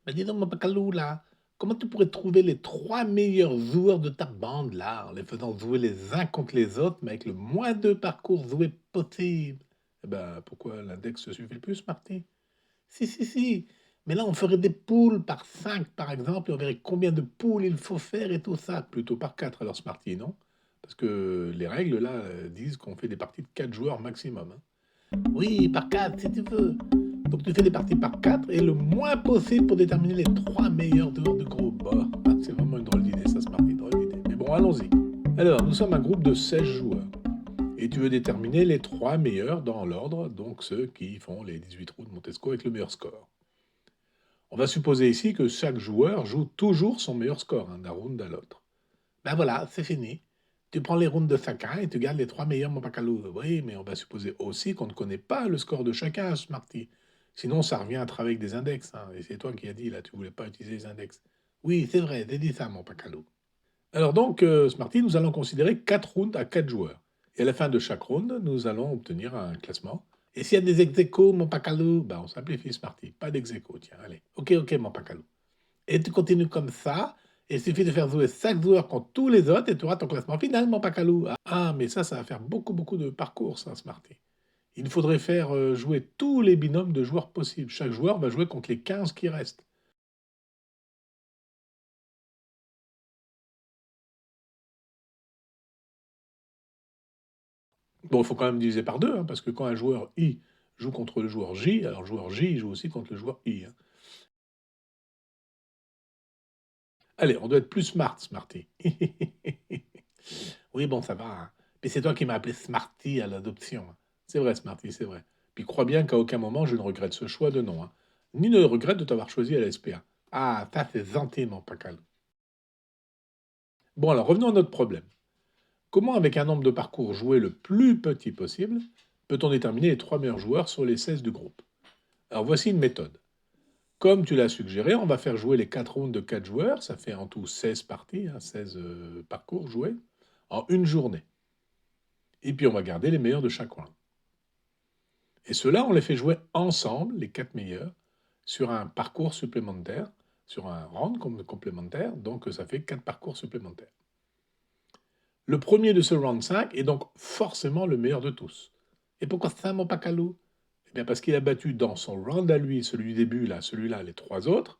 Bah dis donc, mon Pacalou, là, comment tu pourrais trouver les trois meilleurs joueurs de ta bande, là, en les faisant jouer les uns contre les autres, mais avec le moins de parcours joué possible? Eh ben, pourquoi l'index se suffit le plus, Marty? Si, si, si. Mais là, on ferait des poules par 5, par exemple, et on verrait combien de poules il faut faire et tout ça. Plutôt par 4, alors, Smarty, non? Parce que les règles, là, disent qu'on fait des parties de 4 joueurs maximum, hein. Oui, par 4, si tu veux. Donc tu fais des parties par 4 et le moins possible pour déterminer les 3 meilleurs joueurs du groupe. Bah, c'est vraiment une drôle d'idée, ça, Smarty, drôle d'idée. Mais bon, allons-y. Alors, nous sommes un groupe de 16 joueurs. Et tu veux déterminer les 3 meilleurs dans l'ordre, donc ceux qui font les 18 trous de Montesco avec le meilleur score. On va supposer ici que chaque joueur joue toujours son meilleur score, hein, d'un round à l'autre. Ben voilà, c'est fini. Tu prends les rounds de chacun et tu gardes les 3 meilleurs, mon Pacalou. Oui, mais on va supposer aussi qu'on ne connaît pas le score de chacun, Smarty. Sinon, ça revient à travailler avec des index, hein. Et c'est toi qui as dit, là, tu voulais pas utiliser les index. Oui, c'est vrai, j'ai dit ça, mon Pacalou. Alors donc, Smarty, nous allons considérer 4 rounds à 4 joueurs. Et à la fin de chaque round, nous allons obtenir un classement. Et s'il y a des ex aequo, mon Pacalou, ben on simplifie, Smarty. Pas d'ex aequo, tiens, allez. Ok, ok, mon Pacalou. Et tu continues comme ça. Et il suffit de faire jouer 5 joueurs contre tous les autres et tu auras ton classement final, mon Pacalou. Ah, mais ça va faire beaucoup, beaucoup de parcours, ça, Smarty. Il faudrait faire jouer tous les binômes de joueurs possibles. Chaque joueur va jouer contre les 15 qui restent. Bon, il faut quand même diviser par deux, hein, parce que quand un joueur I joue contre le joueur J, alors le joueur J joue aussi contre le joueur I, hein. Allez, on doit être plus smart, Smarty. Oui, bon, ça va, hein. Mais c'est toi qui m'as appelé Smarty à l'adoption, hein. C'est vrai, Smarty, c'est vrai. Puis crois bien qu'à aucun moment je ne regrette ce choix de nom, hein. Ni ne regrette de t'avoir choisi à la SPA. Ah, ça c'est gentil, mon Pacal. Bon, alors revenons à notre problème. Comment, avec un nombre de parcours joué le plus petit possible, peut-on déterminer les 3 meilleurs joueurs sur les 16 du groupe? Alors voici une méthode. Comme tu l'as suggéré, on va faire jouer les 4 rounds de 4 joueurs, ça fait en tout 16 parties, hein, 16 parcours joués, en une journée. Et puis on va garder les meilleurs de chaque round. Et ceux-là, on les fait jouer ensemble, les 4 meilleurs, sur un parcours supplémentaire, sur un round complémentaire, donc ça fait 4 parcours supplémentaires. Le premier de ce round 5 est donc forcément le meilleur de tous. Et pourquoi ça, mon Pacalou? Eh bien parce qu'il a battu dans son round à lui, celui du début, là, celui-là, les 3 autres,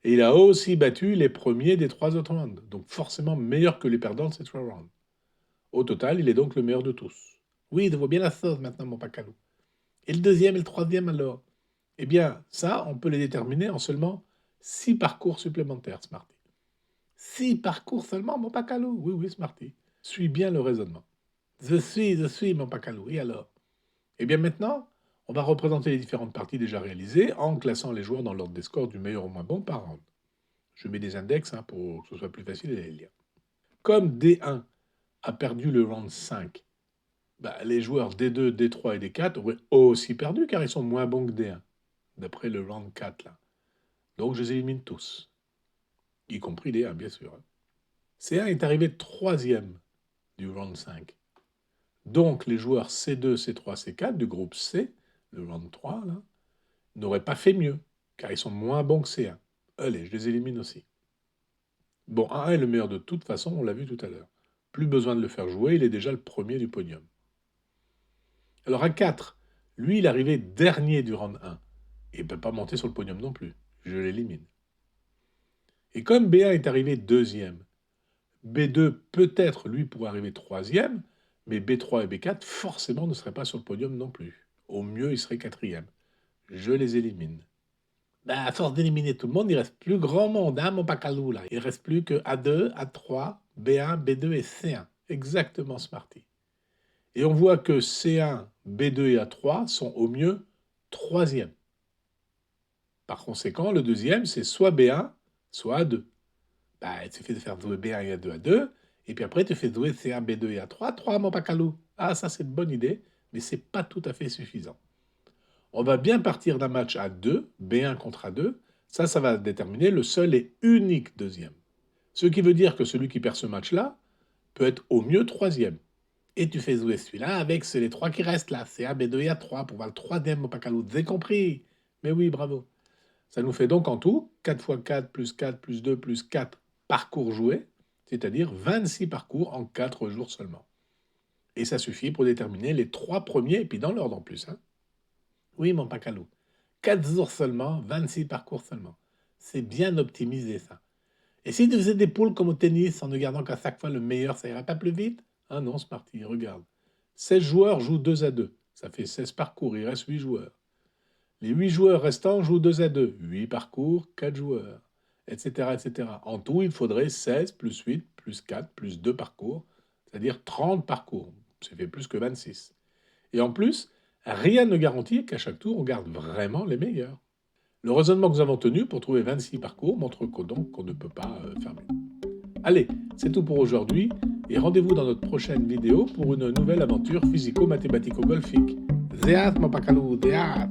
et il a aussi battu les premiers des 3 autres rounds, donc forcément meilleur que les perdants de ces 3 rounds. Au total, il est donc le meilleur de tous. Oui, je vois bien la sauce maintenant, mon Pacalou. Et le deuxième et le troisième alors? Eh bien, ça, on peut les déterminer en seulement 6 parcours supplémentaires, Smarty. 6 parcours seulement, mon Pacalou? Oui, oui, Smarty. Suis bien le raisonnement. Je suis, mon Pacalou. Et alors? Eh bien maintenant, on va représenter les différentes parties déjà réalisées en classant les joueurs dans l'ordre des scores du meilleur au moins bon par round. Je mets des index, hein, pour que ce soit plus facile à les lire. Comme D1 a perdu le round 5, bah, les joueurs D2, D3 et D4 auraient aussi perdu car ils sont moins bons que D1, d'après le round 4 là. Donc je les élimine tous, y compris D1 bien sûr, hein. C1 est arrivé troisième du round 5. Donc les joueurs C2, C3, C4 du groupe C, le round 3 là, n'auraient pas fait mieux, car ils sont moins bons que C1. Allez, je les élimine aussi. Bon, A1 est le meilleur de toute façon, on l'a vu tout à l'heure. Plus besoin de le faire jouer, il est déjà le premier du podium. Alors A4, lui, il est arrivé dernier du round 1. Et il ne peut pas monter sur le podium non plus. Je l'élimine. Et comme B1 est arrivé deuxième, B2 peut-être, lui, pourrait arriver troisième, mais B3 et B4 forcément ne seraient pas sur le podium non plus. Au mieux, ils seraient quatrième. Je les élimine. Ben, à force d'éliminer tout le monde, il reste plus grand monde, hein, mon Pacalou, là. Il reste plus que A2, A3, B1, B2 et C1. Exactement, Smarty. Et on voit que C1, B2 et A3 sont au mieux troisième. Par conséquent, le deuxième, c'est soit B1, soit A2. Bah, il suffit de faire jouer B1 et A2 à 2, et puis après, tu fais jouer C1, B2 et A3, 3, mon Pacalou. Ah, ça, c'est une bonne idée, mais c'est pas tout à fait suffisant. On va bien partir d'un match à 2, B1 contre A2. Ça va déterminer le seul et unique deuxième. Ce qui veut dire que celui qui perd ce match-là peut être au mieux troisième. Et tu fais jouer celui-là avec les trois qui restent là. C1, B2 et A3 pour voir le troisième, mon Pacalou. Vous avez compris? Mais oui, bravo. Ça nous fait donc en tout 4 fois 4 plus 2 plus 4 parcours joués, c'est-à-dire 26 parcours en 4 jours seulement. Et ça suffit pour déterminer les 3 premiers, et puis dans l'ordre en plus. Hein. Oui, mon pacalou. 4 jours seulement, 26 parcours seulement. C'est bien optimisé ça. Et si tu faisais des poules comme au tennis, en ne gardant qu'à chaque fois le meilleur, ça irait pas plus vite? Ah non, Smarty, regarde. 16 joueurs jouent 2 à 2. Ça fait 16 parcours, il reste 8 joueurs. Les 8 joueurs restants jouent 2 à 2. 8 parcours, 4 joueurs, etc., etc. En tout, il faudrait 16 plus 8 plus 4 plus 2 parcours, c'est-à-dire 30 parcours. Ça fait plus que 26. Et en plus, rien ne garantit qu'à chaque tour, on garde vraiment les meilleurs. Le raisonnement que nous avons tenu pour trouver 26 parcours montre donc qu'on ne peut pas faire mieux. Allez, c'est tout pour aujourd'hui et rendez-vous dans notre prochaine vidéo pour une nouvelle aventure physico-mathématico-golfique. Zéat, mon pacalou, zéat!